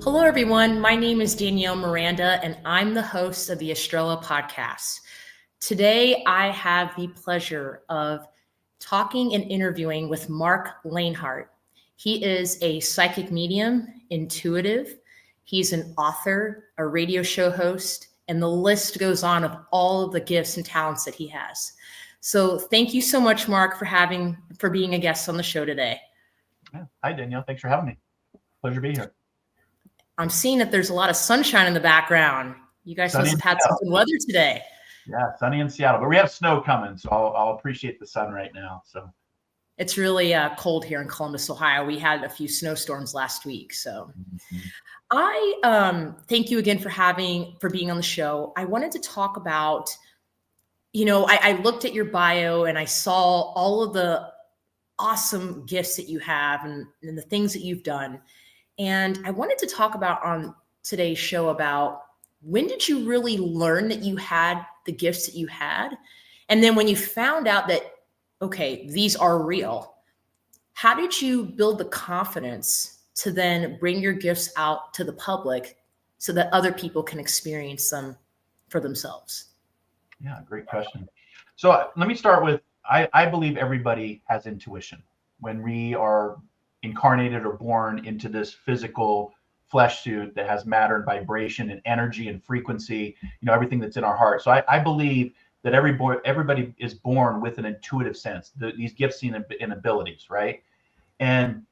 Hello, everyone. My name is Danielle Miranda, and I'm the host of the Estrella Podcast. Today, I have the pleasure of talking and interviewing with Marc Lainhart. He is a psychic medium, intuitive. He's an author, a radio show host, and the list goes on of all of the gifts and talents that he has. So thank you so much, Marc, for being a guest on the show today. Yeah. Hi, Danielle. Thanks for having me. Pleasure to be here. I'm seeing that there's a lot of sunshine in the background. You guys must have had some good weather today. Yeah, sunny in Seattle, but we have snow coming, so I'll appreciate the sun right now. So it's really cold here in Columbus, Ohio. We had a few snowstorms last week. So I thank you again for being on the show. I wanted to talk about, I looked at your bio and I saw all of the awesome gifts that you have and the things that you've done. And I wanted to talk about on today's show about when did you really learn that you had the gifts that you had? And then when you found out that, okay, these are real, how did you build the confidence to then bring your gifts out to the public so that other people can experience them for themselves? Yeah, great question. So let me start with, I believe everybody has intuition. When we are incarnated or born into this physical flesh suit that has matter and vibration and energy and frequency, everything that's in our heart. So I believe that everybody is born with an intuitive sense, these gifts and abilities, right? And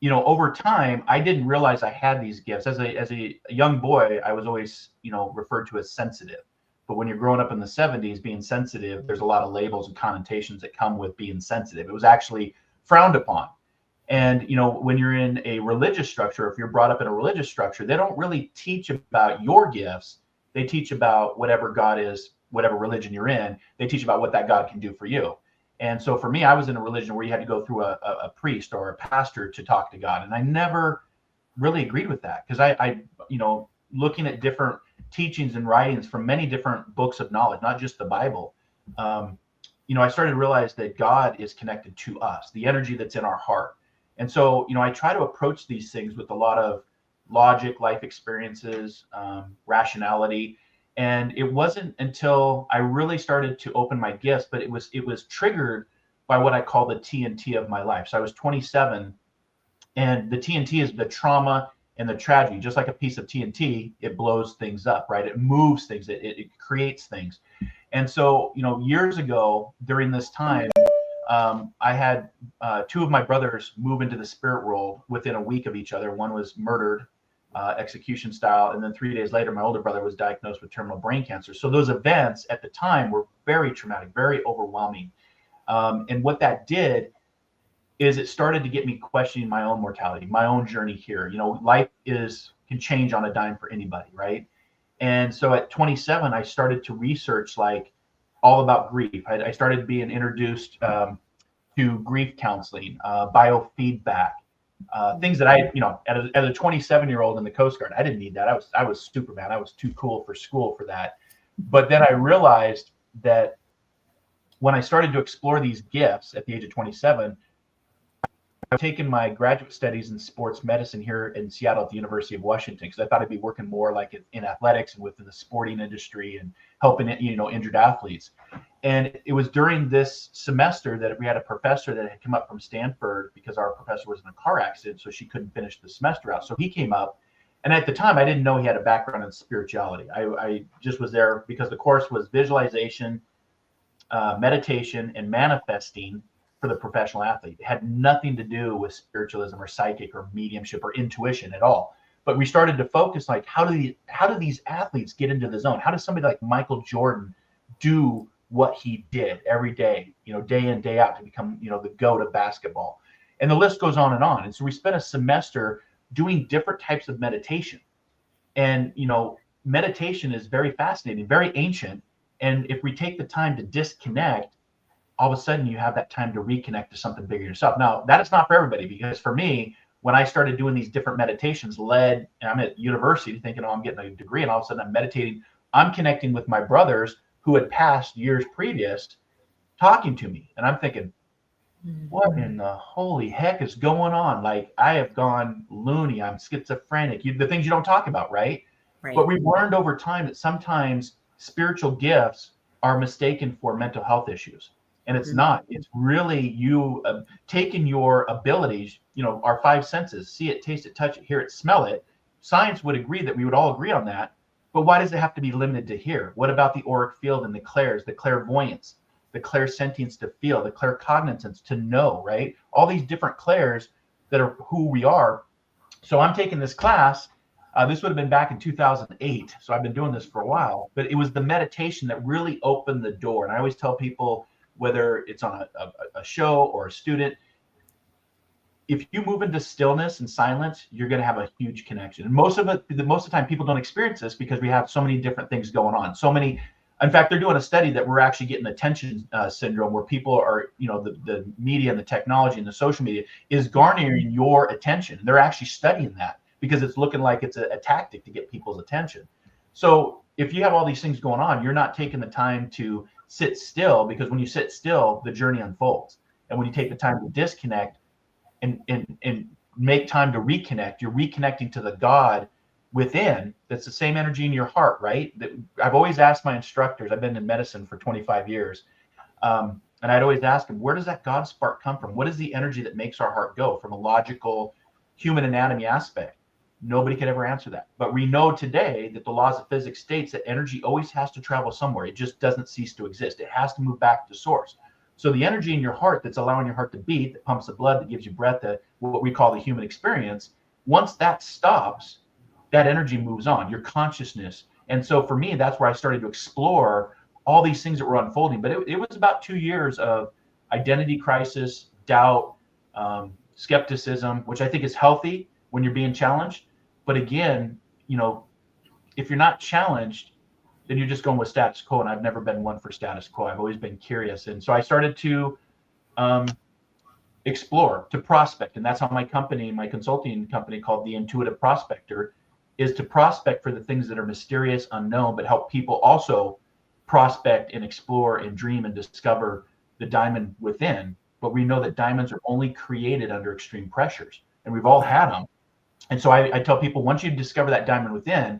over time, I didn't realize I had these gifts. As a young boy, I was always referred to as sensitive. But when you're growing up in the 70s, being sensitive, there's a lot of labels and connotations that come with being sensitive. It was actually frowned upon. And, when you're in a religious structure, if you're brought up in a religious structure, they don't really teach about your gifts. They teach about whatever God is, whatever religion you're in. They teach about what that God can do for you. And so for me, I was in a religion where you had to go through a priest or a pastor to talk to God. And I never really agreed with that because I looking at different teachings and writings from many different books of knowledge, not just the Bible, I started to realize that God is connected to us, the energy that's in our heart. And so, I try to approach these things with a lot of logic, life experiences, rationality. And it wasn't until I really started to open my gifts, but it was triggered by what I call the TNT of my life. So I was 27, and the TNT is the trauma and the tragedy. Just like a piece of TNT, it blows things up, right? It moves things, it creates things. And so, years ago during this time, I had two of my brothers move into the spirit world within a week of each other. One was murdered, execution style. And then 3 days later, my older brother was diagnosed with terminal brain cancer. So those events at the time were very traumatic, very overwhelming. And what that did is it started to get me questioning my own mortality, my own journey here. Life can change on a dime for anybody, right? And so at 27, I started to research all about grief. I started being introduced to grief counseling, biofeedback, things that I, as a 27-year-old in the Coast Guard, I didn't need that. I was Superman. I was too cool for school for that. But then I realized that when I started to explore these gifts at the age of 27, I've taken my graduate studies in sports medicine here in Seattle at the University of Washington because I thought I'd be working more in athletics and within the sporting industry and helping injured athletes. And it was during this semester that we had a professor that had come up from Stanford because our professor was in a car accident, so she couldn't finish the semester out. So he came up, and at the time I didn't know he had a background in spirituality. I just was there because the course was visualization, meditation, and manifesting for the professional athlete. It had nothing to do with spiritualism or psychic or mediumship or intuition at all. But we started to focus how do these athletes get into the zone? How does somebody like Michael Jordan do what he did every day, day in, day out to become, the GOAT of basketball? And the list goes on. And so we spent a semester doing different types of meditation. And, meditation is very fascinating, very ancient. And if we take the time to disconnect, all of a sudden you have that time to reconnect to something bigger yourself. Now, that is not for everybody, because for me, when I started doing these different meditations and I'm at university thinking, I'm getting a degree, and all of a sudden I'm meditating, I'm connecting with my brothers who had passed years previous talking to me. And I'm thinking, what in the holy heck is going on? Like, I have gone loony. I'm schizophrenic. The things you don't talk about, right? But Right. we've learned over time that sometimes spiritual gifts are mistaken for mental health issues. And it's Mhm. not. It's really you taking your abilities, our five senses, see it, taste it, touch it, hear it, smell it. Science would agree that we would all agree on that. But why does it have to be limited to here? What about the auric field and the clairs, the clairvoyance, the clairsentience to feel, the claircognizance to know, right? All these different clairs that are who we are. So I'm taking this class. This would have been back in 2008. So I've been doing this for a while, but it was the meditation that really opened the door. And I always tell people, whether it's on a show or a student, if you move into stillness and silence, you're going to have a huge connection. And most of the time, people don't experience this because we have so many different things going on. So many, in fact, they're doing a study that we're actually getting attention syndrome, where people are, the media and the technology and the social media is garnering your attention. They're actually studying that because it's looking like it's a tactic to get people's attention. So if you have all these things going on, you're not taking the time to sit still, because when you sit still, the journey unfolds. And when you take the time to disconnect, and make time to reconnect, you're reconnecting to the God within. That's the same energy in your heart, right? That I've always asked my instructors. I've been in medicine for 25 years, and I'd always ask them, where does that God spark come from? What is the energy that makes our heart go, from a logical human anatomy aspect? Nobody could ever answer that. But we know today that the laws of physics states that energy always has to travel somewhere. It just doesn't cease to exist. It has to move back to source. So the energy in your heart that's allowing your heart to beat, that pumps the blood, that gives you breath, that what we call the human experience, once that stops, that energy moves on, your consciousness. And so for me, that's where I started to explore all these things that were unfolding. But it was about 2 years of identity crisis, doubt, skepticism, which I think is healthy when you're being challenged. But again, if you're not challenged, then you're just going with status quo. And I've never been one for status quo. I've always been curious. And so I started to explore, to prospect. And that's how my consulting company called The Intuitive Prospector, is to prospect for the things that are mysterious, unknown, but help people also prospect and explore and dream and discover the diamond within. But we know that diamonds are only created under extreme pressures, and we've all had them. And so I tell people, once you discover that diamond within,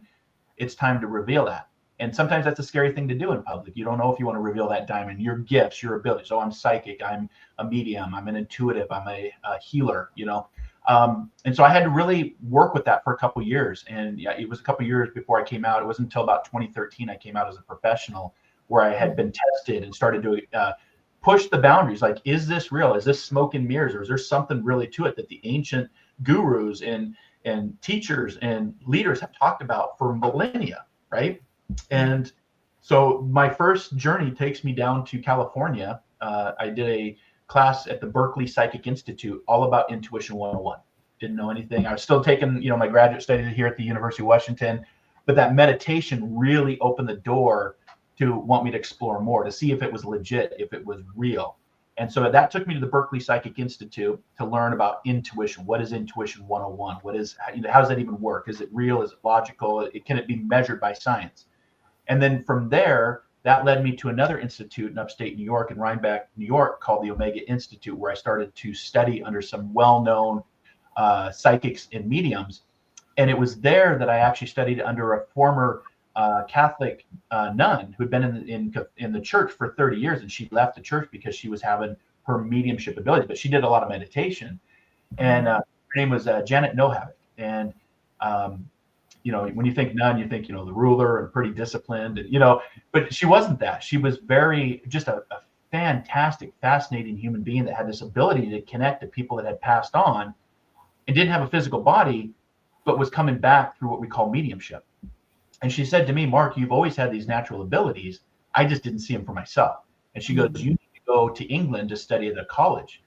it's time to reveal that. And sometimes that's a scary thing to do in public. You don't know if you want to reveal that diamond, your gifts, your abilities. So I'm psychic, I'm a medium, I'm an intuitive, I'm a healer, and so I had to really work with that for a couple of years. And yeah, it was a couple of years before I came out. It wasn't until about 2013 I came out as a professional, where I had been tested and started to push the boundaries. Like, is this real? Is this smoke and mirrors, or is there something really to it that the ancient gurus and teachers and leaders have talked about for millennia, right? And so my first journey takes me down to California. I did a class at the Berkeley Psychic Institute, all about Intuition 101. Didn't know anything. I was still taking, my graduate studies here at the University of Washington, but that meditation really opened the door to want me to explore more, to see if it was legit, if it was real. And so that took me to the Berkeley Psychic Institute to learn about intuition. What is Intuition 101? How does that even work? Is it real? Is it logical? Can it be measured by science? And then from there, that led me to another institute in upstate New York, in Rhinebeck, New York, called the Omega Institute, where I started to study under some well-known psychics and mediums. And it was there that I actually studied under a former Catholic nun who had been in the church for 30 years, and she left the church because she was having her mediumship abilities, but she did a lot of meditation. And her name was Janet Nohavik. And when you think nun, you think the ruler and pretty disciplined, and but she wasn't that. She was just a fantastic, fascinating human being that had this ability to connect to people that had passed on and didn't have a physical body, but was coming back through what we call mediumship. And she said to me, Mark, you've always had these natural abilities. I just didn't see them for myself. And she goes, you need to go to England to study at a college.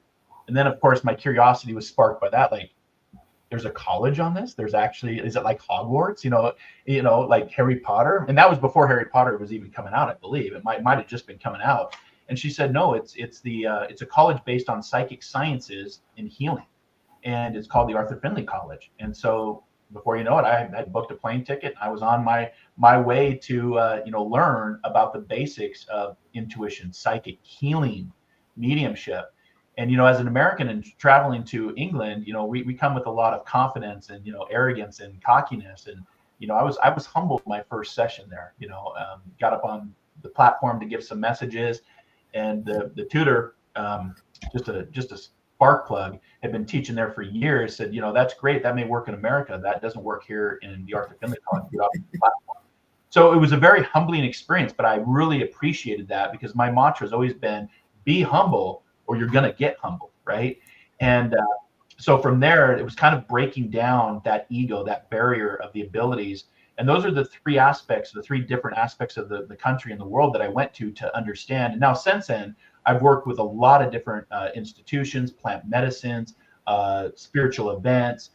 And then, of course, my curiosity was sparked by that. Like, there's a college on this? Is it like Hogwarts, like Harry Potter? And that was before Harry Potter was even coming out, I believe. It might have just been coming out. And she said, no, it's a college based on psychic sciences and healing. And it's called the Arthur Findlay College. And so before you know it, I had booked a plane ticket. I was on my way to learn about the basics of intuition, psychic healing, mediumship. And, as an American and traveling to England, we come with a lot of confidence and, arrogance and cockiness. And, I was humbled my first session there, got up on the platform to give some messages, and the tutor, just a spark plug, had been teaching there for years, said, that's great. That may work in America. That doesn't work here in the Arthur Findlay College. Get off the platform. So it was a very humbling experience, but I really appreciated that, because my mantra has always been, be humble or you're going to get humble. Right. And so from there, it was kind of breaking down that ego, that barrier of the abilities. And those are the three different aspects of the country and the world that I went to understand. And now since then, I've worked with a lot of different institutions, plant medicines, spiritual events,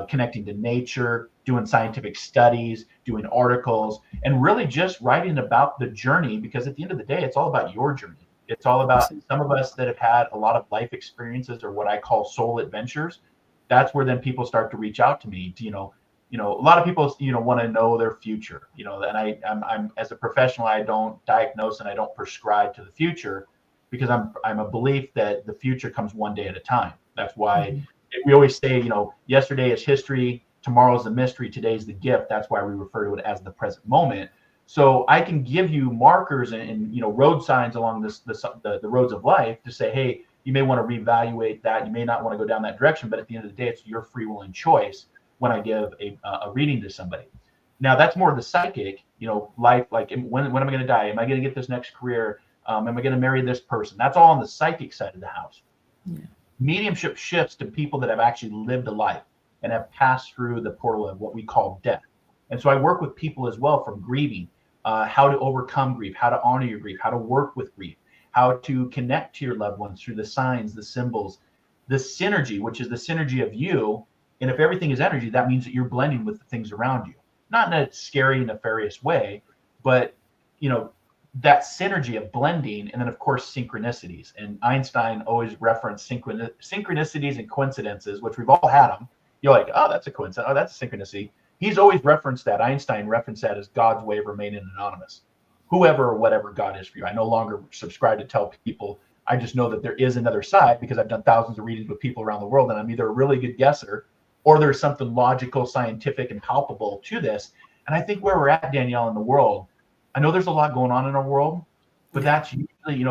connecting to nature, doing scientific studies, doing articles, and really just writing about the journey, because at the end of the day, it's all about your journey. It's all about some of us that have had a lot of life experiences, or what I call soul adventures. That's where then people start to reach out to me to, a lot of people, want to know their future, and I'm as a professional, I don't diagnose and I don't prescribe to the future, because I'm a belief that the future comes one day at a time. That's why we always say, yesterday is history, tomorrow's the mystery, today's the gift. That's why we refer to it as the present moment. So I can give you markers and road signs along the roads of life to say, hey, you may want to reevaluate that. You may not want to go down that direction, but at the end of the day, it's your free will and choice when I give a reading to somebody. Now that's more of the psychic, life, like when am I going to die? Am I going to get this next career? Am I going to marry this person? That's all on the psychic side of the house. Yeah. Mediumship shifts to people that have actually lived a life and have passed through the portal of what we call death. And so I work with people as well, from grieving, how to overcome grief, how to honor your grief, how to work with grief, how to connect to your loved ones through the signs, the symbols, the synergy, which is the synergy of you. And if everything is energy, that means that you're blending with the things around you, not in a scary, nefarious way, but, that synergy of blending. And then, of course, synchronicities. And Einstein always referenced synchronicities and coincidences, which we've all had them. You're like, oh, that's a coincidence. Oh, that's a synchronicity. He's always referenced that. Einstein referenced that as God's way of remaining anonymous. Whoever or whatever God is for you. I no longer subscribe to tell people. I just know that there is another side, because I've done thousands of readings with people around the world, and I'm either a really good guesser or there's something logical, scientific, and palpable to this. And I think where we're at, Danielle, in the world, I know there's a lot going on in our world, but that's usually,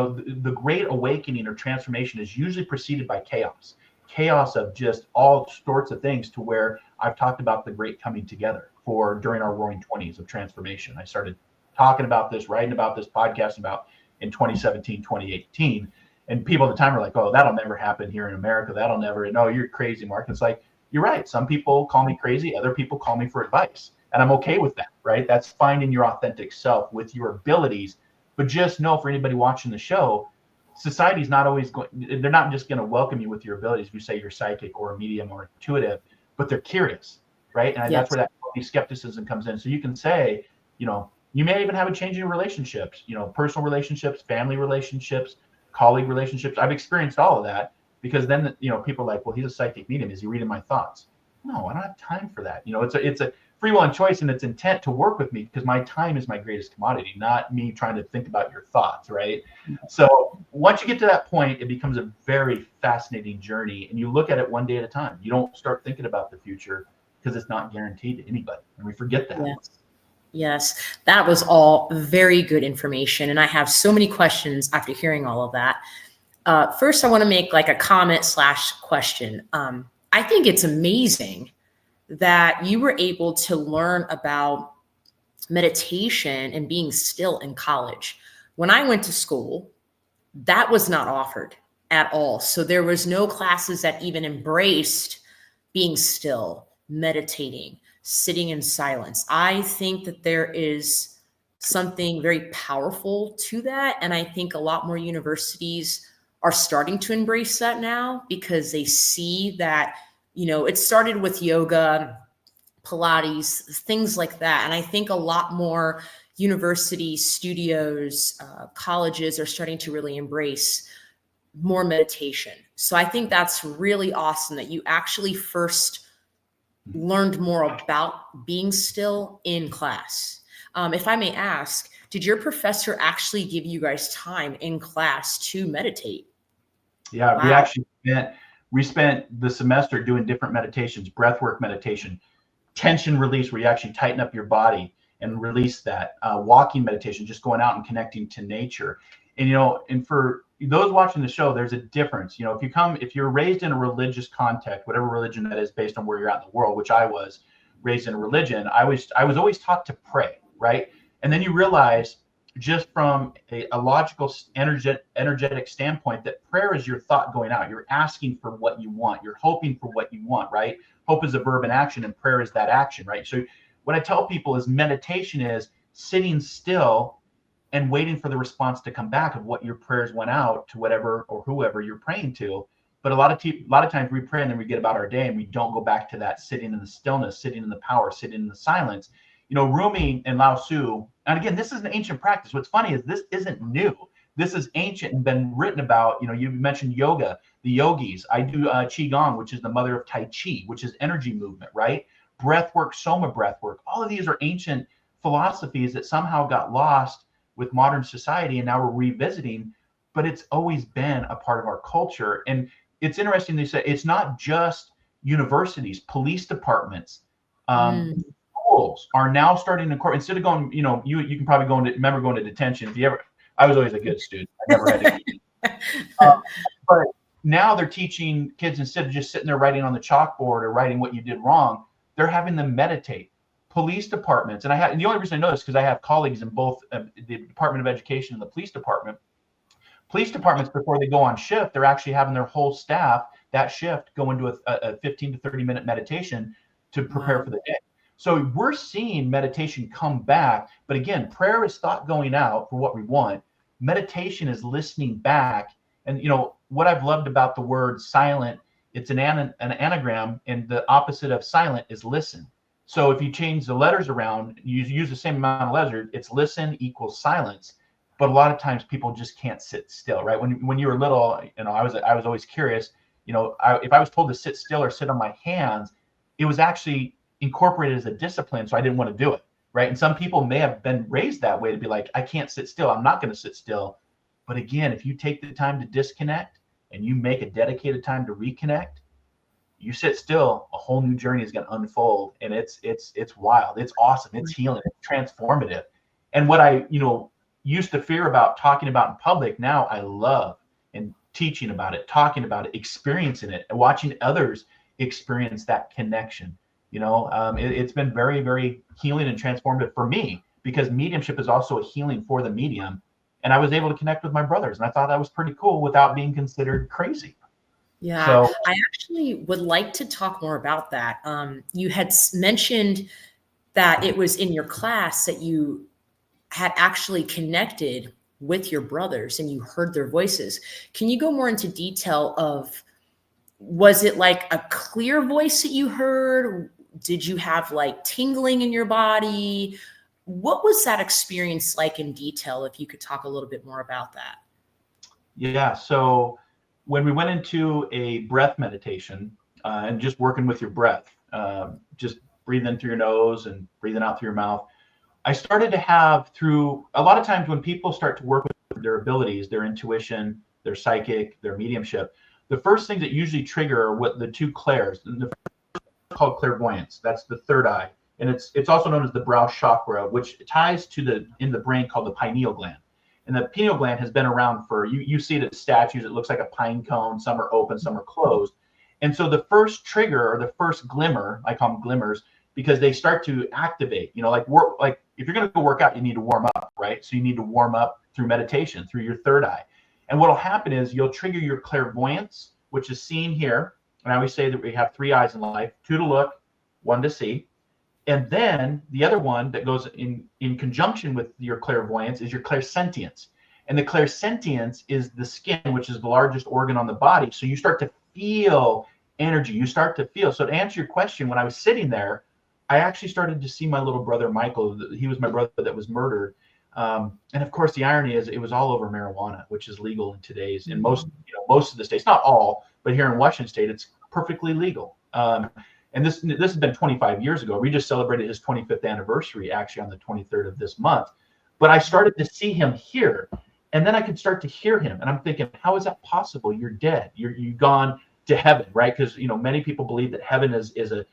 the great awakening or transformation is usually preceded by chaos of just all sorts of things, to where I've talked about the great coming together during our roaring 20s of transformation. I started talking about this, writing about this, podcast about in 2017, 2018. And people at the time were like, oh, that'll never happen here in America. That'll never, no, you're crazy, Mark. And it's like, you're right. Some people call me crazy. Other people call me for advice. And I'm okay with that, right? That's finding your authentic self with your abilities. But just know, for anybody watching the show, society's not always they're not just going to welcome you with your abilities if you say you're psychic or a medium or intuitive, but they're curious, right? And that's where that skepticism comes in. So you can say, you may even have a change in relationships, personal relationships, family relationships, colleague relationships. I've experienced all of that, because then, people are like, well, he's a psychic medium. Is he reading my thoughts? No, I don't have time for that. It's a free will and choice, and its intent to work with me, because my time is my greatest commodity, not me trying to think about your thoughts, right? So once you get to that point, it becomes a very fascinating journey, and you look at it one day at a time. You don't start thinking about the future, because it's not guaranteed to anybody, and we forget that. Yes, that was all very good information, and I have so many questions after hearing all of that. First, I want to make like a comment/question. I think it's amazing that you were able to learn about meditation and being still in college. When I went to school, that was not offered at all. So there was no classes that even embraced being still, meditating, sitting in silence. I think that there is something very powerful to that. And I think a lot more universities are starting to embrace that now, because they see that, it started with yoga, Pilates, things like that. And I think a lot more universities, studios, colleges are starting to really embrace more meditation. So I think that's really awesome that you actually first learned more about being still in class. If I may ask, did your professor actually give you guys time in class to meditate? Yeah, Wow. we spent the semester doing different meditations, breathwork meditation, tension release, where you actually tighten up your body and release that. Walking meditation, just going out and connecting to nature. And and for those watching the show, there's a difference. If you're raised in a religious context, whatever religion that is, based on where you're at in the world, which I was raised in a religion, I was always taught to pray, right? And then you realize, just from a logical energetic standpoint, that prayer is your thought going out. You're asking for what you want. You're hoping for what you want, right? Hope is a verb in action, and prayer is that action, right? So what I tell people is meditation is sitting still and waiting for the response to come back of what your prayers went out to whatever or whoever you're praying to. But a lot of times we pray and then we get about our day and we don't go back to that sitting in the stillness, sitting in the power, sitting in the silence. Rumi and Lao Tzu, and again, this is an ancient practice. What's funny is this isn't new. This is ancient and been written about. You mentioned yoga, the yogis. I do Qigong, which is the mother of Tai Chi, which is energy movement, right? Breath work, Soma breath work. All of these are ancient philosophies that somehow got lost with modern society, and now we're revisiting, but it's always been a part of our culture. And it's interesting they say it's not just universities, police departments, Mm. schools are now starting to instead of going, you can probably remember going to detention. I was always a good student. I never had to. But now they're teaching kids, instead of just sitting there writing on the chalkboard or writing what you did wrong, they're having them meditate. Police departments, and the only reason I know this is because I have colleagues in both the Department of Education and the police department. Police departments, before they go on shift, they're actually having their whole staff that shift go into a 15 to 30 minute meditation to prepare Wow. for the day. So we're seeing meditation come back. But again, prayer is thought going out for what we want. Meditation is listening back. And what I've loved about the word silent, it's an anagram, and the opposite of silent is listen. So if you change the letters around, you use the same amount of letters, it's listen equals silence. But a lot of times people just can't sit still, right? When you were little, I was always curious. If I was told to sit still or sit on my hands, it was actually incorporated as a discipline, so I didn't want to do it, right? And some people may have been raised that way, to be like, I can't sit still. I'm not going to sit still. But again, if you take the time to disconnect and you make a dedicated time to reconnect, you sit still, a whole new journey is going to unfold, and it's wild, it's awesome, it's healing, it's transformative. And what I used to fear about talking about in public, now I love and teaching about it, talking about it, experiencing it, and watching others experience that connection. It's been very, very healing and transformative for me, because mediumship is also a healing for the medium, and I was able to connect with my brothers, and I thought that was pretty cool without being considered crazy. Yeah, So I actually would like to talk more about that. You had mentioned that it was in your class that you had actually connected with your brothers and you heard their voices. Can you go more into detail of, was it like a clear voice that you heard? Did you have like tingling in your body? What was that experience like in detail, if you could talk a little bit more about that? yeah, so when we went into a breath meditation, and just working with your breath, just breathing in through your nose and breathing out through your mouth, I started to have, through a lot of times when people start to work with their abilities, their intuition, their psychic, their mediumship, the first things that usually trigger are what the two clairs. The first is called clairvoyance. That's the third eye. And it's also known as the brow chakra, which ties to in the brain, called the pineal gland. And the pineal gland has been around for, you see it at statues, it looks like a pine cone, some are open, some are closed. And so the first trigger, or the first glimmer, I call them glimmers, because they start to activate, like if you're going to go work out, you need to warm up, right? So you need to warm up through meditation, through your third eye. And what'll happen is you'll trigger your clairvoyance, which is seen here. And I always say that we have three eyes in life: two to look, one to see. And then the other one that goes in conjunction with your clairvoyance is your clairsentience. And the clairsentience is the skin, which is the largest organ on the body. So you start to feel energy. You start to feel. So to answer your question, when I was sitting there, I actually started to see my little brother, Michael. He was my brother that was murdered. And of course, the irony is it was all over marijuana, which is legal in today's, in most of the states, not all, but here in Washington State, it's perfectly legal. And this has been 25 years ago. We just celebrated his 25th anniversary, actually, on the 23rd of this month. But I started to see him here. And then I could start to hear him. And I'm thinking, how is that possible? You're dead. You've gone to heaven, right? Because, many people believe that heaven is a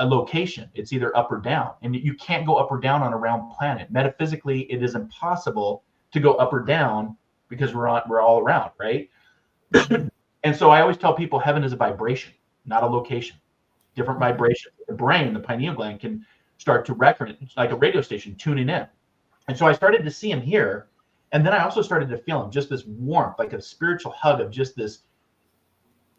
location. It's either up or down. And you can't go up or down on a round planet. Metaphysically, it is impossible to go up or down because we're all around, right? And so I always tell people heaven is a vibration, not a location. Different vibration. The brain, the pineal gland, can start to record it. It's like a radio station tuning in. And so I started to see him here. And then I also started to feel him, just this warmth, like a spiritual hug of just this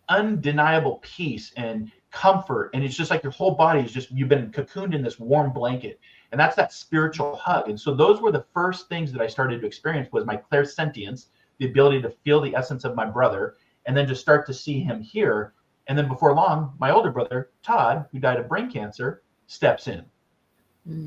undeniable peace and comfort. And it's just like your whole body is just, you've been cocooned in this warm blanket. And that's that spiritual hug. And so those were the first things that I started to experience, was my clairsentience, the ability to feel the essence of my brother, and then just start to see him here. And then before long, my older brother, Todd, who died of brain cancer, steps in.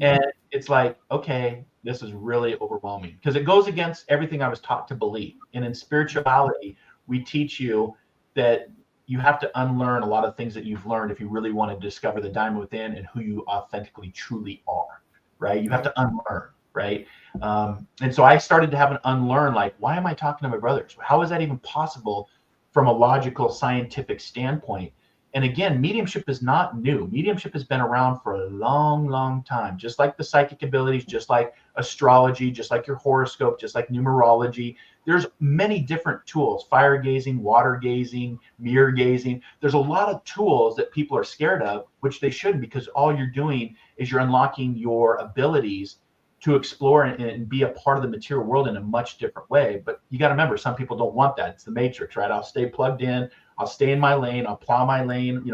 And it's like, okay, this is really overwhelming, because it goes against everything I was taught to believe. And in spirituality, we teach you that you have to unlearn a lot of things that you've learned if you really want to discover the diamond within and who you authentically truly are, right? You have to unlearn, right? And so I started to have an unlearn, like, why am I talking to my brothers? How is that even possible from a logical, scientific standpoint? And again, mediumship is not new. Mediumship has been around for a long, long time, just like the psychic abilities, just like astrology, just like your horoscope, just like numerology. There's many different tools: fire gazing, water gazing, mirror gazing. There's a lot of tools that people are scared of, which they shouldn't, because all you're doing is you're unlocking your abilities to explore and be a part of the material world in a much different way. But you got to remember, some people don't want that. It's the matrix, right? I'll stay plugged in. I'll stay in my lane. I'll plow my lane.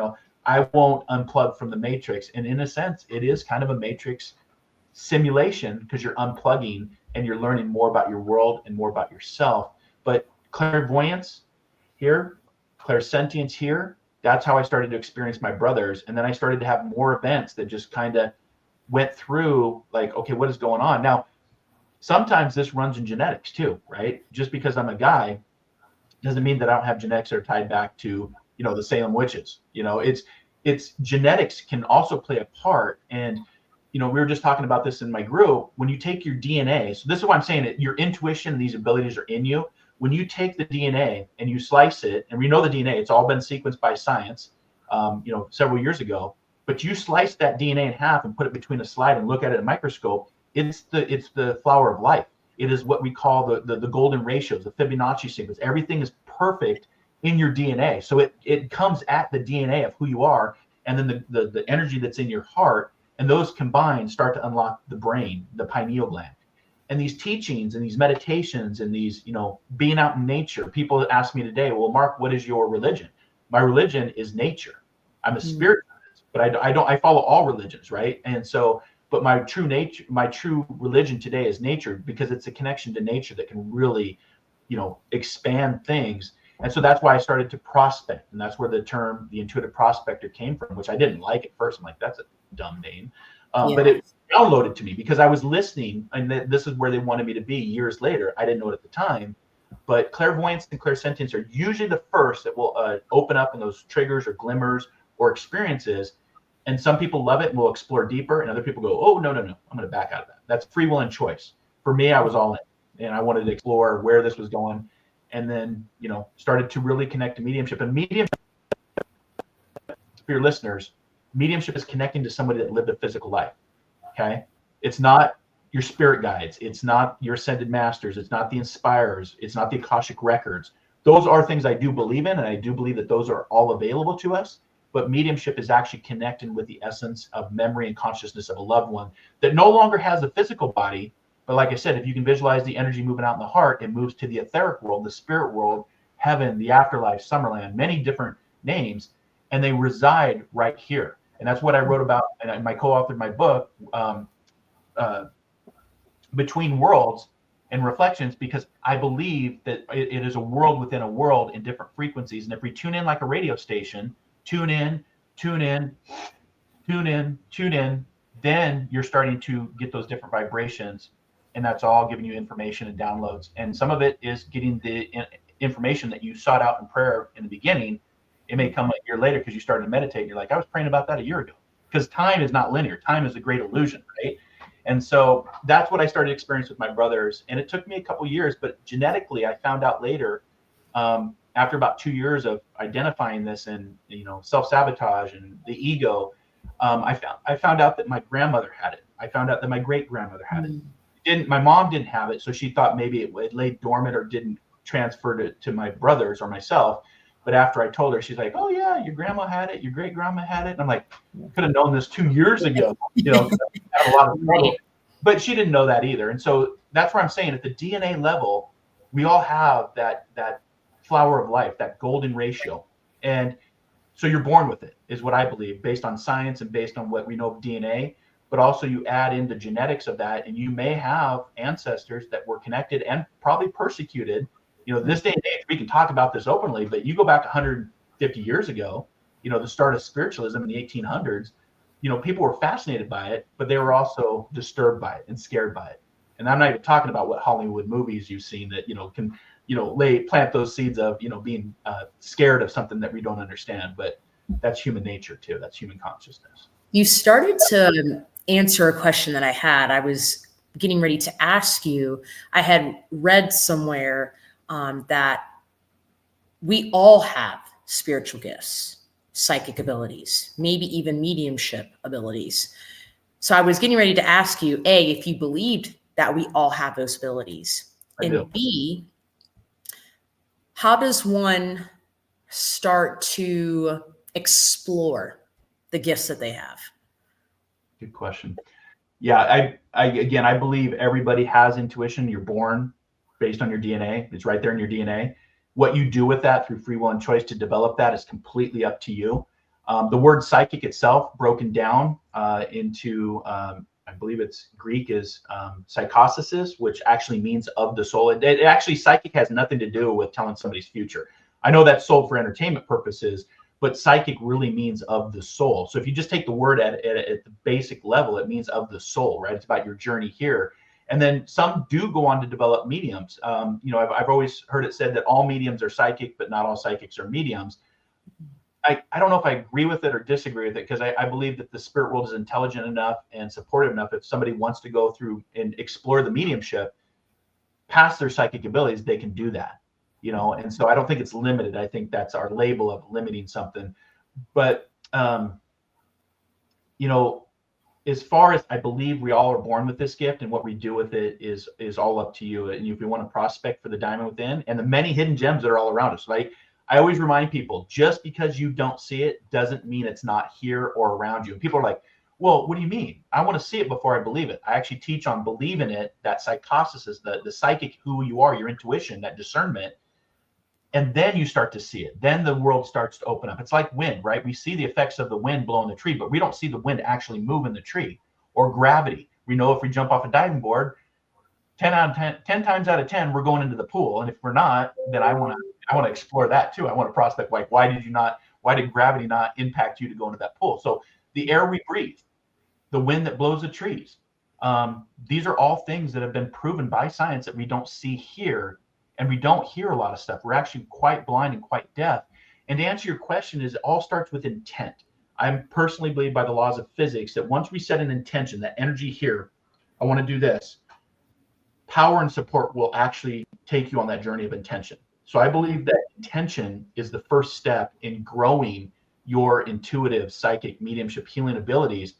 I won't unplug from the matrix. And in a sense, it is kind of a matrix simulation, because you're unplugging and you're learning more about your world and more about yourself. But clairvoyance here, clairsentience here, that's how I started to experience my brothers. And then I started to have more events that just kind of went through, like, okay, what is going on? Now, sometimes this runs in genetics too, right? Just because I'm a guy doesn't mean that I don't have genetics that are tied back to, the Salem witches. It's genetics can also play a part. And, we were just talking about this in my group. When you take your DNA, so this is why I'm saying it, your intuition and these abilities are in you. When you take the DNA and you slice it, and we know the DNA, it's all been sequenced by science, several years ago, but you slice that DNA in half and put it between a slide and look at it in a microscope, it's the flower of life. It is what we call the golden ratios, the Fibonacci sequence. Everything is perfect in your DNA. So it comes at the DNA of who you are, and then the energy that's in your heart, and those combined start to unlock the brain, the pineal gland. And these teachings and these meditations and these, being out in nature. People ask me today, well, Marc, what is your religion? My religion is nature. I'm a spiritualist, but I follow all religions, right? And so, but my true religion today is nature, because it's a connection to nature that can really, expand things. And so that's why I started to prospect. And that's where the term, the intuitive prospector, came from, which I didn't like at first. I'm like, that's a dumb name. But it downloaded to me because I was listening, and this is where they wanted me to be years later. I didn't know it at the time. But clairvoyance and clairsentience are usually the first that will open up in those triggers or glimmers or experiences. And some people love it and will explore deeper, and other people go, oh, no, I'm going to back out of that. That's free will and choice. For me, I was all in, and I wanted to explore where this was going. And then, started to really connect to mediumship. And mediumship, for your listeners, mediumship is connecting to somebody that lived a physical life, okay? It's not your spirit guides. It's not your ascended masters. It's not the inspirers. It's not the Akashic records. Those are things I do believe in, and I do believe that those are all available to us. But mediumship is actually connecting with the essence of memory and consciousness of a loved one that no longer has a physical body. But like I said, if you can visualize the energy moving out in the heart, it moves to the etheric world, the spirit world, heaven, the afterlife, Summerland, many different names, and they reside right here. And that's what I wrote about, and I co-authored my book, Between Worlds and Reflections, because I believe that it is a world within a world in different frequencies. And if we tune in like a radio station, tune in, then you're starting to get those different vibrations. And that's all giving you information and downloads. And some of it is getting the information that you sought out in prayer in the beginning. It may come a year later because you started to meditate. And you're like, I was praying about that a year ago. Because time is not linear. Time is a great illusion, right? And so that's what I started experiencing with my brothers. And it took me a couple years, but genetically, I found out later, after about 2 years of identifying this and, self-sabotage and the ego, I found out that my grandmother had it. I found out that my great grandmother had it. My mom didn't have it, so she thought maybe it lay dormant or didn't transfer to my brothers or myself. But after I told her, she's like, "Oh yeah, your grandma had it, your great grandma had it." And I'm like, "Could have known this 2 years ago." I had a lot of trouble. But she didn't know that either. And so that's where I'm saying at the DNA level, we all have that flower of life, that golden ratio. And so you're born with it, is what I believe, based on science and based on what we know of DNA. But also you add in the genetics of that, and you may have ancestors that were connected and probably persecuted. This day and age, we can talk about this openly, but you go back 150 years ago, the start of spiritualism in the 1800s, people were fascinated by it, but they were also disturbed by it and scared by it. And I'm not even talking about what Hollywood movies you've seen that, can, plant those seeds of, being scared of something that we don't understand. But that's human nature too. That's human consciousness. You started to answer a question that I had. I was getting ready to ask you. I had read somewhere that we all have spiritual gifts, psychic abilities, maybe even mediumship abilities. So I was getting ready to ask you, A, if you believed that we all have those abilities, and B, how does one start to explore the gifts that they have? Good question. Yeah, I believe everybody has intuition. You're born based on your DNA. It's right there in your DNA. What you do with that through free will and choice to develop that is completely up to you. The word psychic itself, broken down into, I believe it's Greek, is psychosis, which actually means of the soul. It actually, psychic has nothing to do with telling somebody's future. I know that's sold for entertainment purposes, but psychic really means of the soul. So if you just take the word at the basic level, it means of the soul, right? It's about your journey here. And then some do go on to develop mediums. I've always heard it said that all mediums are psychic, but not all psychics are mediums. I don't know if I agree with it or disagree with it, because I believe that the spirit world is intelligent enough and supportive enough. If somebody wants to go through and explore the mediumship past their psychic abilities, they can do that. And so I don't think it's limited. I think that's our label of limiting something. But, as far as I believe we all are born with this gift, and what we do with it is all up to you. And if you want to prospect for the diamond within and the many hidden gems that are all around us, right? I always remind people, just because you don't see it doesn't mean it's not here or around you. And people are like, well, what do you mean? I want to see it before I believe it. I actually teach on believing it, that psychosis, the psychic, who you are, your intuition, that discernment. And then you start to see it. Then the world starts to open up. It's like wind, right? We see the effects of the wind blowing the tree, but we don't see the wind actually moving the tree. Or gravity. We know if we jump off a diving board, 10 times out of 10, we're going into the pool. And if we're not, then I want to explore that too. I want to prospect, like, why did gravity not impact you to go into that pool? So the air we breathe, the wind that blows the trees, these are all things that have been proven by science that we don't see here. And we don't hear a lot of stuff. We're actually quite blind and quite deaf. And to answer your question, it all starts with intent. I personally believe by the laws of physics that once we set an intention, that energy here, I want to do this, power and support will actually take you on that journey of intention. So I believe that intention is the first step in growing your intuitive, psychic, mediumship, healing abilities,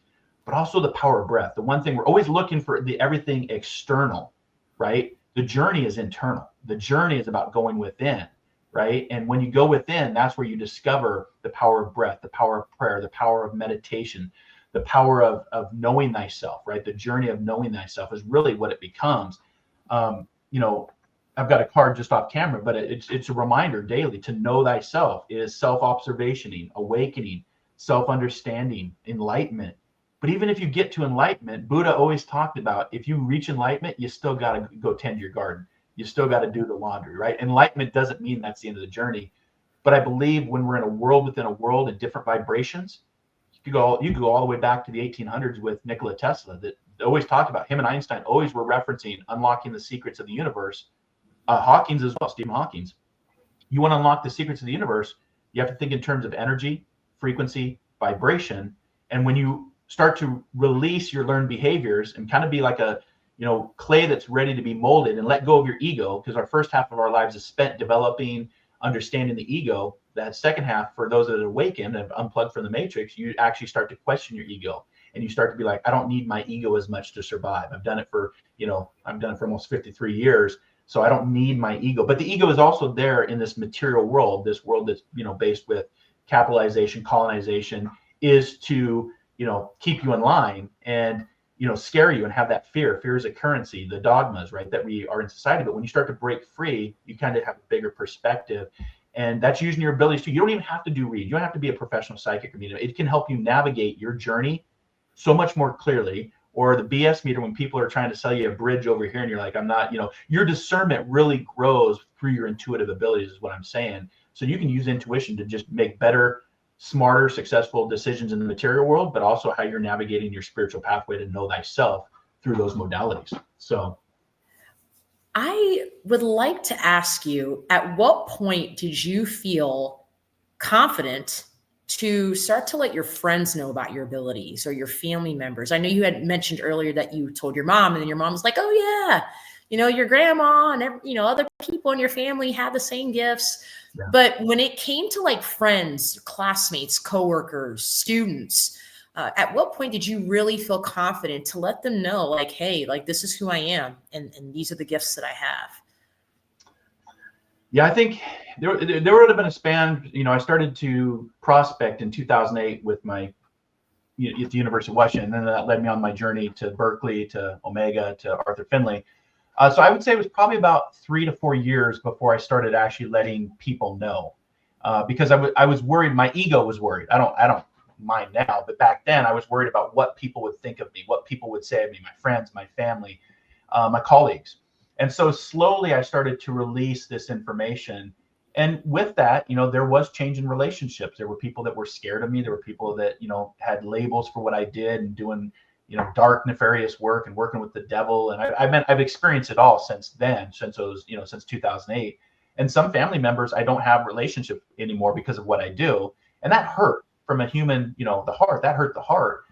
but also the power of breath. The one thing we're always looking for, everything external, right? The journey is internal. The journey is about going within, right? And when you go within, that's where you discover the power of breath, the power of prayer, the power of meditation, the power of knowing thyself, right? The journey of knowing thyself is really what it becomes. I've got a card just off camera, but it's a reminder daily to know thyself. It is self-observationing, awakening, self-understanding, enlightenment. But even if you get to enlightenment, Buddha always talked about, if you reach enlightenment, you still got to go tend your garden. You still got to do the laundry, right? Enlightenment doesn't mean that's the end of the journey. But I believe when we're in a world within a world and different vibrations, you could go all the way back to the 1800s with Nikola Tesla, that always talked about. Him and Einstein always were referencing unlocking the secrets of the universe. Hawkins as well, Stephen Hawkins. You want to unlock the secrets of the universe, you have to think in terms of energy, frequency, vibration. And when you start to release your learned behaviors and kind of be like a, clay that's ready to be molded, and let go of your ego, because our first half of our lives is spent developing, understanding the ego. That second half, for those that awaken and unplugged from the matrix, you actually start to question your ego, and you start to be like, I don't need my ego as much to survive. I've done it for almost 53 years. So I don't need my ego. But the ego is also there in this material world, this world that's, based with capitalization, colonization, is to, keep you in line and, scare you and have that fear. Fear is a currency, the dogmas, right, that we are in society. But when you start to break free, you kind of have a bigger perspective. And that's using your abilities too. You don't even have to do read. You don't have to be a professional psychic or medium. It can help you navigate your journey so much more clearly. Or the BS meter, when people are trying to sell you a bridge over here and you're like, I'm not, your discernment really grows through your intuitive abilities, is what I'm saying. So you can use intuition to just make better, smarter, successful decisions in the material world, but also how you're navigating your spiritual pathway to know thyself through those modalities. So I would like to ask you, at what point did you feel confident to start to let your friends know about your abilities, or your family members? I know you had mentioned earlier that you told your mom, and then your mom was like, oh yeah, your grandma and other people in your family had the same gifts. Yeah. But when it came to like friends, classmates, coworkers, students, at what point did you really feel confident to let them know, like, hey, like, this is who I am, and these are the gifts that I have? Yeah, I think there would have been a span. I started to prospect in 2008 with my at the University of Washington, and then that led me on my journey to Berkeley, to Omega, to Arthur Finley. So I would say it was probably about 3 to 4 years before I started actually letting people know, because I was worried. My ego was worried. I don't mind now, but back then I was worried about what people would think of me, what people would say of me, my friends, my family, my colleagues. And so slowly I started to release this information. And with that, there was change in relationships. There were people that were scared of me. There were people that, had labels for what I did and doing, dark, nefarious work and working with the devil. And I've experienced it all since then, since 2008. And some family members, I don't have relationship anymore because of what I do. And that hurt from a human, the heart, that hurt the heart.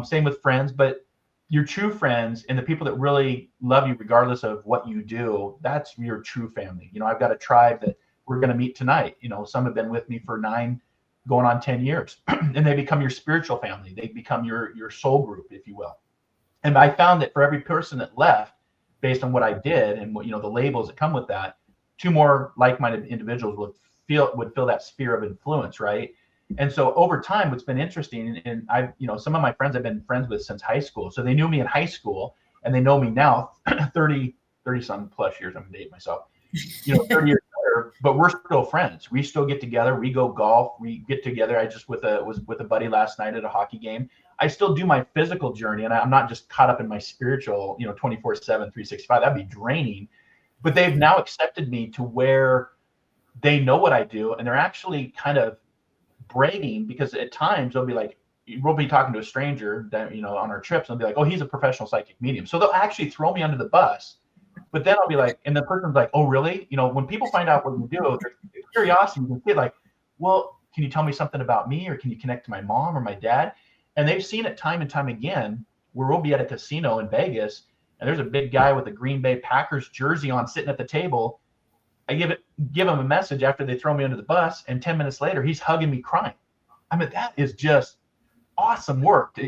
Same with friends, but your true friends and the people that really love you regardless of what you do, that's your true family. I've got a tribe that we're going to meet tonight. Some have been with me for 9 going on 10 years, and they become your spiritual family. They become your soul group, if you will. And I found that for every person that left based on what I did and what, the labels that come with that, 2 more like-minded individuals would feel that sphere of influence, right? And so over time, what's been interesting, and I've, some of my friends I've been friends with since high school. So they knew me in high school, and they know me now 30 some plus years. I'm gonna date myself, 30 years later, but we're still friends. We still get together. We go golf. We get together. I just was with a buddy last night at a hockey game. I still do my physical journey, and I'm not just caught up in my spiritual, 24/7, 365. That'd be draining. But they've now accepted me to where they know what I do, and they're actually kind of bragging, because at times they'll be like, we'll be talking to a stranger that, on our trips, and they'll be like, oh, he's a professional psychic medium. So they'll actually throw me under the bus, but then I'll be like, and the person's like, oh, really? When people find out what you do, there's curiosity. You can say like, well, can you tell me something about me, or can you connect to my mom or my dad? And they've seen it time and time again, where we'll be at a casino in Vegas, and there's a big guy with a Green Bay Packers jersey on sitting at the table. I give him a message after they throw me under the bus, and 10 minutes later, he's hugging me, crying. I mean, that is just awesome work.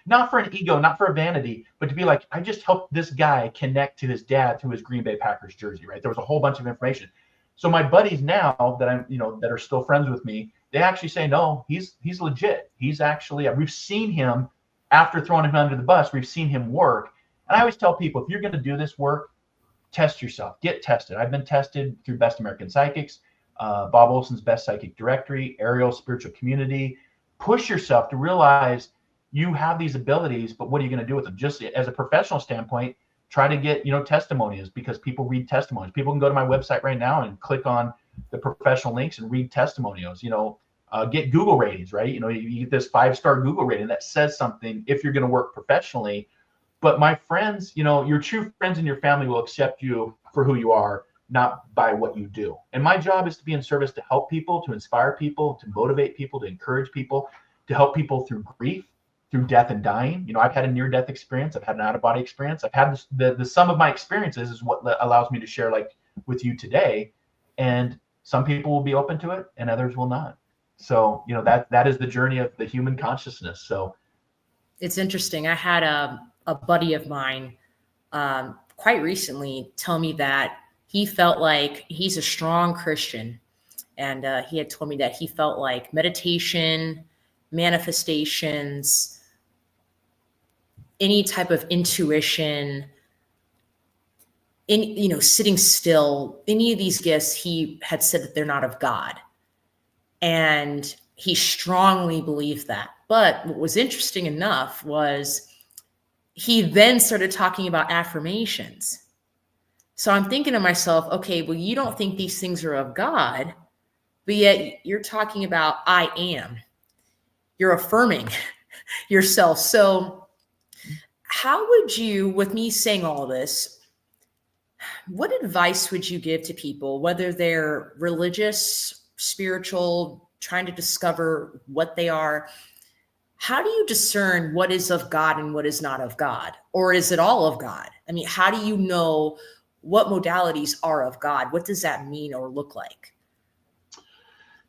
Not for an ego, not for a vanity, but to be like, I just helped this guy connect to his dad through his Green Bay Packers jersey, right? There was a whole bunch of information. So my buddies now that I'm, that are still friends with me, they actually say, no, he's legit. He's actually, we've seen him after throwing him under the bus. We've seen him work. And I always tell people, if you're going to do this work, test yourself, get tested. I've been tested through Best American Psychics, Bob Olson's Best Psychic Directory, Ariel's Spiritual Community. Push yourself to realize you have these abilities, but what are you going to do with them? Just as a professional standpoint, try to get, testimonials, because people read testimonials. People can go to my website right now and click on the professional links and read testimonials, get Google ratings, right? You get this 5-star Google rating that says something if you're going to work professionally. But my friends, your true friends and your family will accept you for who you are, not by what you do. And my job is to be in service to help people, to inspire people, to motivate people, to encourage people, to help people through grief, through death and dying. You know, I've had a near-death experience. I've had an out-of-body experience. I've had the sum of my experiences is what allows me to share like with you today. And some people will be open to it and others will not. So, you know, that is the journey of the human consciousness. So it's interesting. I had a buddy of mine quite recently tell me that he felt like he's a strong Christian. And he had told me that he felt like meditation, manifestations, any type of intuition, sitting still, any of these gifts, he had said that they're not of God. And he strongly believed that. But what was interesting enough was he then started talking about affirmations. So I'm thinking to myself, okay, well, you don't think these things are of God, but yet you're talking about I am. You're affirming yourself. So how would you, with me saying all this, what advice would you give to people, whether they're religious, spiritual, trying to discover what they are? How do you discern what is of God and what is not of God? Or is it all of God? I mean, how do you know what modalities are of God? What does that mean or look like?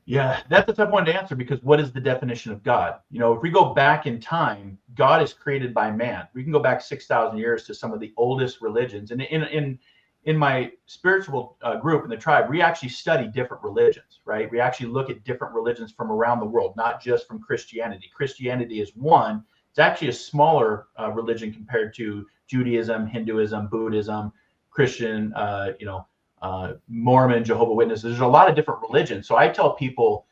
Yeah, that's a tough one to answer, because what is the definition of God? You know, if we go back in time, God is created by man. We can go back 6,000 years to some of the oldest religions. And in my spiritual group in the tribe, we actually study different religions, right? We actually look at different religions from around the world, not just from Christianity. Christianity is one. It's actually a smaller religion compared to Judaism, Hinduism, Buddhism, Christian, Mormon, Jehovah's Witnesses. There's a lot of different religions. So I tell people,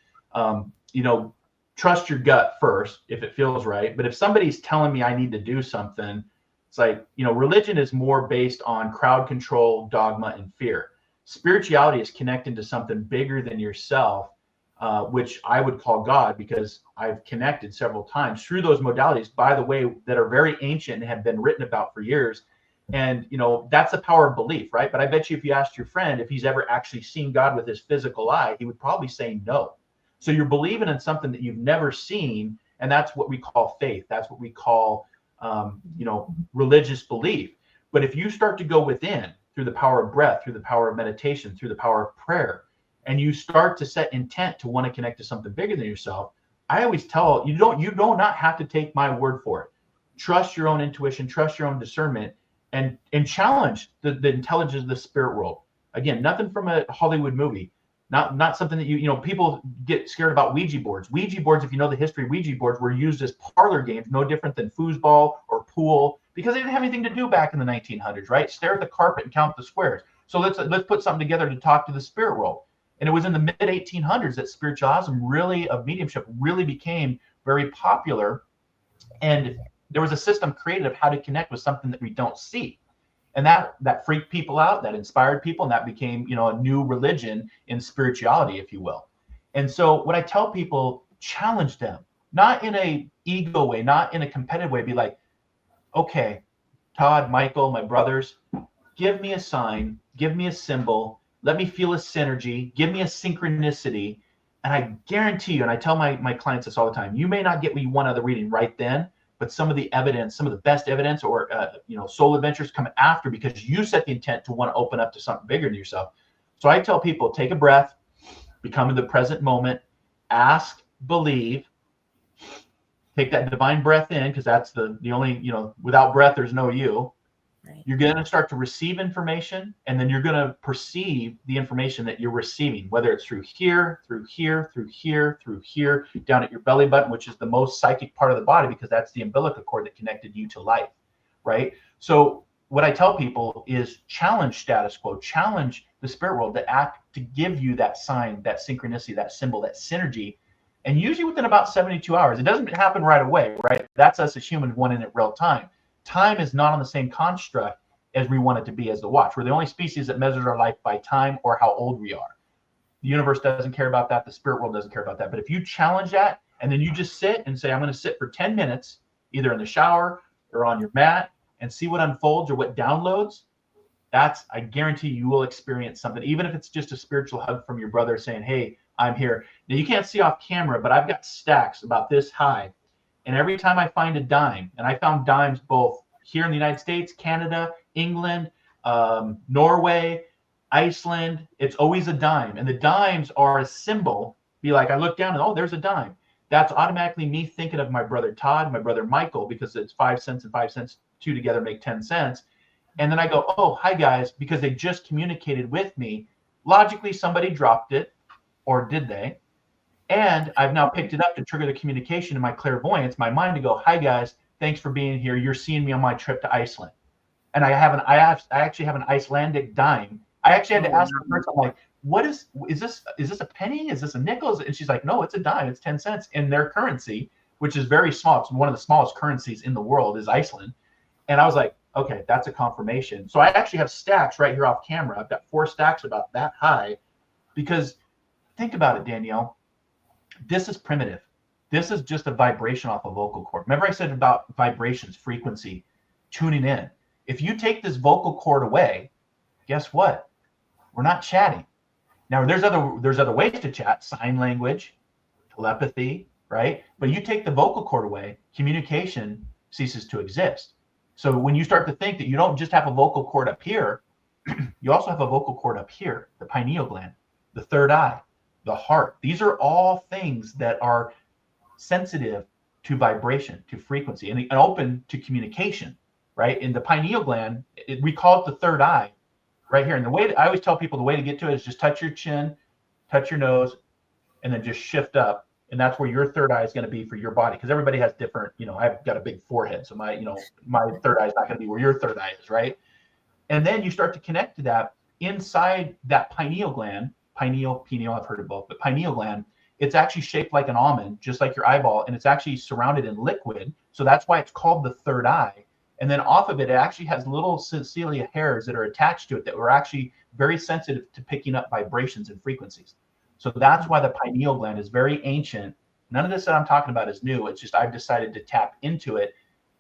trust your gut first if it feels right. But if somebody's telling me I need to do something, it's like, religion is more based on crowd control, dogma, and fear. Spirituality is connecting to something bigger than yourself, which I would call God, because I've connected several times through those modalities, by the way, that are very ancient and have been written about for years. And, that's the power of belief, right? But I bet you if you asked your friend if he's ever actually seen God with his physical eye, he would probably say no. So you're believing in something that you've never seen. And that's what we call faith. That's what we call, religious belief. But if you start to go within through the power of breath, through the power of meditation, through the power of prayer, and you start to set intent to want to connect to something bigger than yourself, I always tell you don't not have to take my word for it. Trust your own intuition, trust your own discernment, and challenge the intelligence of the spirit world. Again, nothing from a Hollywood movie, not something that people get scared about. Ouija boards, if you know the history, Ouija boards were used as parlor games, no different than foosball or pool, because they didn't have anything to do back in the 1900s, right? Stare at the carpet and count the squares. So let's put something together to talk to the spirit world. And it was in the mid 1800s that spiritualism of mediumship really became very popular. And there was a system created of how to connect with something that we don't see. And that freaked people out, that inspired people, and that became, a new religion in spirituality, if you will. And so what I tell people, challenge them, not in a ego way, not in a competitive way. Be like, okay, Todd, Michael, my brothers, give me a sign, give me a symbol, let me feel a synergy, give me a synchronicity. And I guarantee you, and I tell my clients this all the time, you may not get what you want out of the reading right then, but some of the evidence, some of the best evidence, or soul adventures come after, because you set the intent to want to open up to something bigger than yourself. So I tell people, take a breath, become in the present moment, ask, believe, take that divine breath in, because that's the only, without breath, there's no you. Right. You're going to start to receive information, and then you're going to perceive the information that you're receiving, whether it's through here, through here, through here, through here, down at your belly button, which is the most psychic part of the body, because that's the umbilical cord that connected you to life, right? So what I tell people is challenge status quo, challenge the spirit world to give you that sign, that synchronicity, that symbol, that synergy, and usually within about 72 hours. It doesn't happen right away, right? That's us as humans wanting it real time. Time is not on the same construct as we want it to be as the watch. We're the only species that measures our life by time or how old we are. The universe doesn't care about that. The spirit world doesn't care about that. But if you challenge that, and then you just sit and say, I'm going to sit for 10 minutes, either in the shower or on your mat, and see what unfolds or what downloads, I guarantee you will experience something, even if it's just a spiritual hug from your brother saying, hey, I'm here. Now, you can't see off camera, but I've got stacks about this high And every time I find a dime, and I found dimes both here in the United States, Canada, England, Norway, Iceland, it's always a dime. And the dimes are a symbol. Be like, I look down and, oh, there's a dime. That's automatically me thinking of my brother Todd, my brother Michael, because it's 5 cents and 5 cents, two together make 10 cents. And then I go, oh, hi guys, because they just communicated with me. Logically, somebody dropped it, or did they? And I've now picked it up to trigger the communication in my clairvoyance, my mind, to go, hi guys, thanks for being here. You're seeing me on my trip to Iceland. And I actually have an Icelandic dime. I actually had to ask the person, I'm like, what is this a penny? Is this a nickel? And she's like, no, it's a dime. It's 10 cents in their currency, which is very small. It's one of the smallest currencies in the world is Iceland. And I was like, okay, that's a confirmation. So I actually have stacks right here off camera. I've got 4 stacks about that high, because think about it, Danielle. This is primitive. This is just a vibration off a vocal cord. Remember I said about vibrations, frequency, tuning in. If you take this vocal cord away, guess what? We're not chatting. Now there's other ways to chat, sign language, telepathy, right? But you take the vocal cord away, communication ceases to exist. So when you start to think that you don't just have a vocal cord up here, you also have a vocal cord up here, the pineal gland, the third eye, the heart. These are all things that are sensitive to vibration, to frequency, and open to communication, right? In the pineal gland, we call it the third eye right here. And the way I always tell people, the way to get to it is just touch your chin, touch your nose, and then just shift up. And that's where your third eye is going to be for your body. Because everybody has different, I've got a big forehead. So my third eye is not going to be where your third eye is, right? And then you start to connect to that inside that pineal gland, pineal, I've heard of both, but pineal gland, it's actually shaped like an almond, just like your eyeball, and it's actually surrounded in liquid. So that's why it's called the third eye. And then off of it, it actually has little cilia hairs that are attached to it that are actually very sensitive to picking up vibrations and frequencies. So that's why the pineal gland is very ancient. None of this that I'm talking about is new. It's just I've decided to tap into it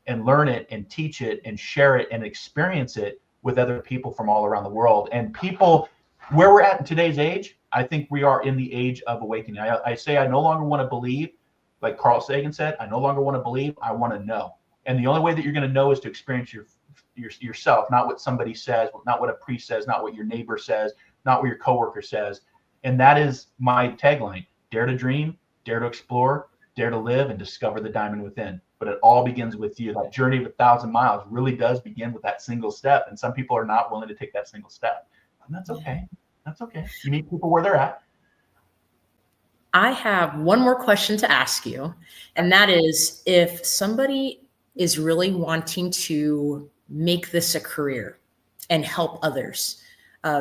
and learn it and teach it and share it and experience it with other people from all around the world. And people, where we're at in today's age, I think we are in the age of awakening. I say I no longer want to believe, like Carl Sagan said, I no longer want to believe, I want to know. And the only way that you're going to know is to experience yourself, not what somebody says, not what a priest says, not what your neighbor says, not what your coworker says. And that is my tagline: dare to dream, dare to explore, dare to live, and discover the diamond within. But it all begins with you. That journey of 1,000 miles really does begin with that single step. And some people are not willing to take that single step. And that's okay. That's okay. You meet people where they're at. I have one more question to ask you. And that is, if somebody is really wanting to make this a career and help others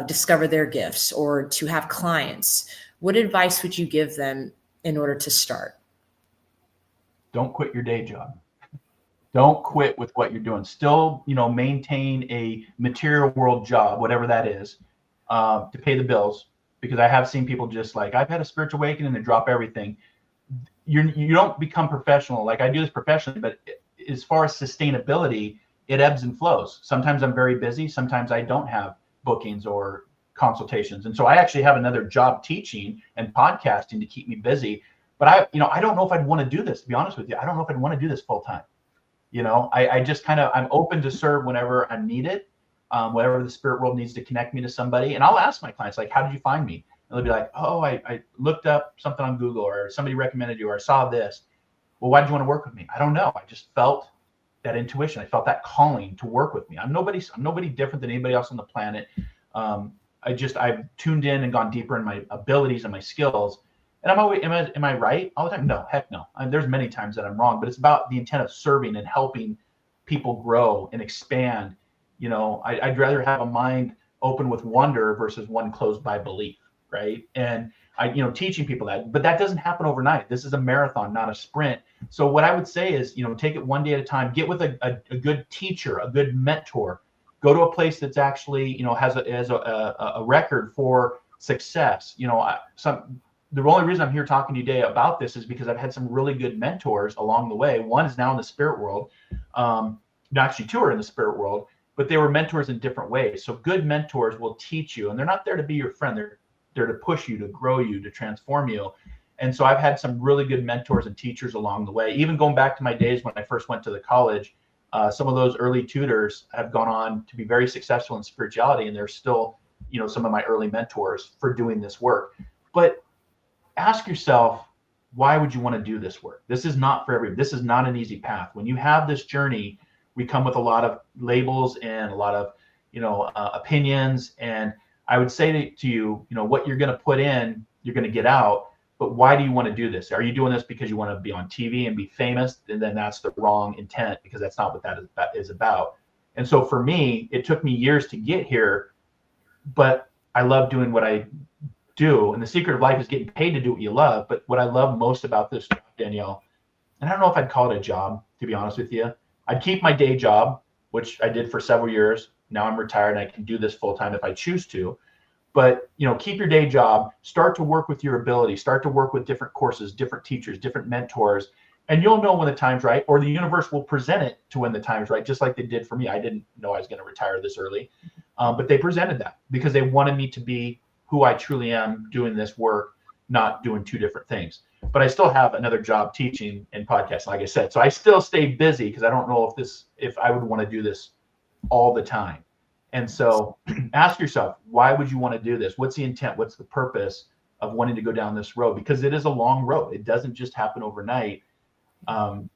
discover their gifts or to have clients, what advice would you give them in order to start? Don't quit your day job. Don't quit with what you're doing. Still, maintain a material world job, whatever that is, to pay the bills. Because I have seen people just like, I've had a spiritual awakening and drop everything. You don't become professional. Like I do this professionally, but as far as sustainability, it ebbs and flows. Sometimes I'm very busy. Sometimes I don't have bookings or consultations. And so I actually have another job teaching and podcasting to keep me busy. But I don't know if I'd want to do this, to be honest with you. I don't know if I'd want to do this full time. I just I'm open to serve whenever I'm needed, whatever the spirit world needs to connect me to somebody. And I'll ask my clients, like, how did you find me? And they'll be like, oh, I looked up something on Google, or somebody recommended you, or I saw this. Well, why did you want to work with me? I don't know. I just felt that intuition. I felt that calling to work with me. I'm nobody different than anybody else on the planet. I've tuned in and gone deeper in my abilities and my skills. And am I right all the time? No, heck no. There's many times that I'm wrong, but it's about the intent of serving and helping people grow and expand. I'd rather have a mind open with wonder versus one closed by belief, right? And teaching people that, but that doesn't happen overnight. This is a marathon, not a sprint. So what I would say is, take it one day at a time. Get with a good teacher, a good mentor. Go to a place that's actually, has a record for success. The only reason I'm here talking to you today about this is because I've had some really good mentors along the way. One is now in the spirit world. Actually, 2 are in the spirit world, but they were mentors in different ways. So good mentors will teach you, and they're not there to be your friend. They're to push you, to grow you, to transform you. And so I've had some really good mentors and teachers along the way. Even going back to my days when I first went to the college, some of those early tutors have gone on to be very successful in spirituality, and they're still, some of my early mentors for doing this work. But ask yourself, why would you want to do this work? This is not for everybody. This is not an easy path. When you have this journey, we come with a lot of labels and a lot of, opinions. And I would say to you, what you're going to put in, you're going to get out. But why do you want to do this? Are you doing this because you want to be on TV and be famous? And then that's the wrong intent, because that's not what that is about. And so for me, it took me years to get here, but I love doing what I do. And the secret of life is getting paid to do what you love. But what I love most about this job, Danielle, and I don't know if I'd call it a job, to be honest with you. I'd keep my day job, which I did for several years. Now I'm retired and I can do this full time if I choose to. But, keep your day job, start to work with your ability, start to work with different courses, different teachers, different mentors, and you'll know when the time's right, or the universe will present it to when the time's right, just like they did for me. I didn't know I was going to retire this early, but they presented that because they wanted me to be who I truly am doing this work, not doing two different things. But I still have another job teaching and podcasting, like I said. So I still stay busy because I don't know if I would want to do this all the time. And so ask yourself, why would you want to do this? What's the intent? What's the purpose of wanting to go down this road? Because it is a long road. It doesn't just happen overnight. And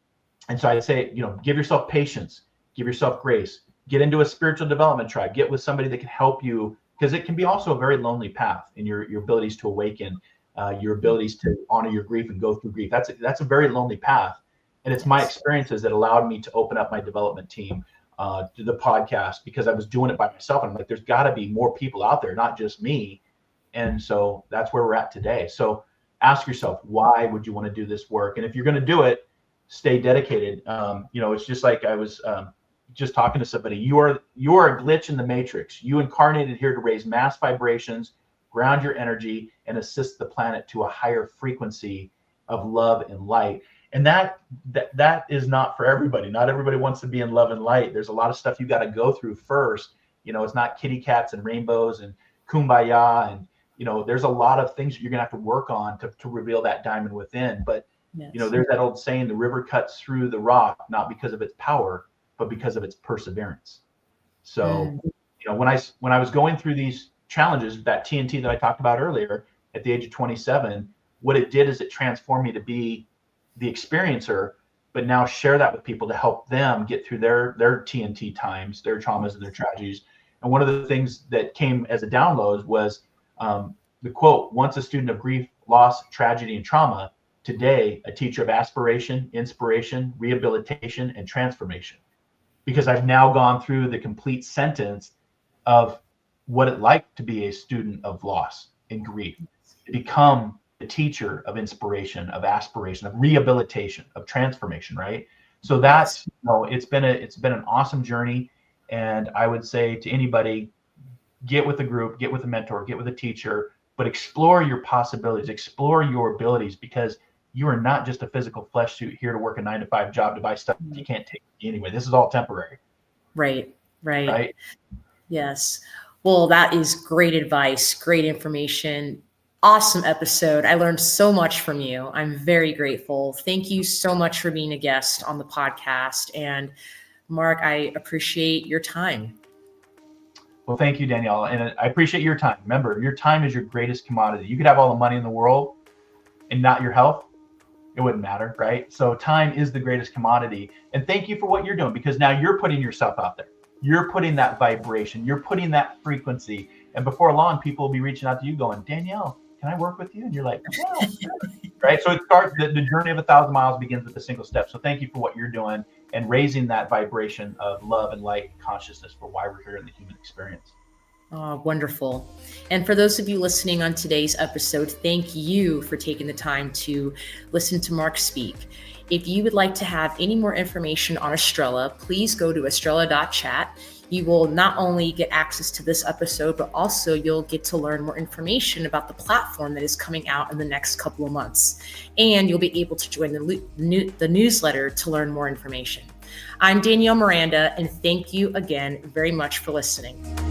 so I'd say, give yourself patience, give yourself grace, get into a spiritual development tribe, get with somebody that can help you, because it can be also a very lonely path in your abilities to awaken, your abilities to honor your grief and go through grief. That's a very lonely path. And it's my experiences that allowed me to open up my development team, to the podcast, because I was doing it by myself. And I'm like, there's got to be more people out there, not just me. And so that's where we're at today. So ask yourself, why would you want to do this work? And if you're going to do it, stay dedicated. It's just like I was just talking to somebody. You are a glitch in the matrix. You incarnated here to raise mass vibrations, ground your energy, and assist the planet to a higher frequency of love and light. And that is not for everybody. Not everybody wants to be in love and light. There's a lot of stuff you got to go through first. It's not kitty cats and rainbows and kumbaya. And, there's a lot of things that you're going to have to work on to reveal that diamond within. But, yes. There's that old saying, the river cuts through the rock, not because of its power, but because of its perseverance. So, when I was going through these challenges, that TNT that I talked about earlier at the age of 27, what it did is it transformed me to be the experiencer, but now share that with people to help them get through their TNT times, their traumas and their tragedies. And one of the things that came as a download was the quote, once a student of grief, loss, tragedy, and trauma, today a teacher of aspiration, inspiration, rehabilitation, and transformation. Because I've now gone through the complete sentence of what it's like to be a student of loss and grief, to become the teacher of inspiration, of aspiration, of rehabilitation, of transformation, right? So that's, it's been an awesome journey. And I would say to anybody, get with a group, get with a mentor, get with a teacher, but explore your possibilities, explore your abilities, because you are not just a physical flesh suit here to work a 9-to-5 job to buy stuff you can't take anyway. This is all temporary. Right. Yes. Well, that is great advice, great information. Awesome episode. I learned so much from you. I'm very grateful. Thank you so much for being a guest on the podcast. And Marc, I appreciate your time. Well, thank you, Danielle. And I appreciate your time. Remember, your time is your greatest commodity. You could have all the money in the world and not your health. It wouldn't matter, right? So time is the greatest commodity. And thank you for what you're doing, because now you're putting yourself out there. You're putting that vibration. You're putting that frequency. And before long, people will be reaching out to you going, Danielle, can I work with you? And you're like, yeah, right? So it starts, the journey of 1,000 miles begins with a single step. So thank you for what you're doing and raising that vibration of love and light and consciousness for why we're here in the human experience. Oh, wonderful. And for those of you listening on today's episode, thank you for taking the time to listen to Marc speak. If you would like to have any more information on Estrella, please go to estrella.chat. You will not only get access to this episode, but also you'll get to learn more information about the platform that is coming out in the next couple of months. And you'll be able to join the newsletter to learn more information. I'm Danielle Miranda, and thank you again very much for listening.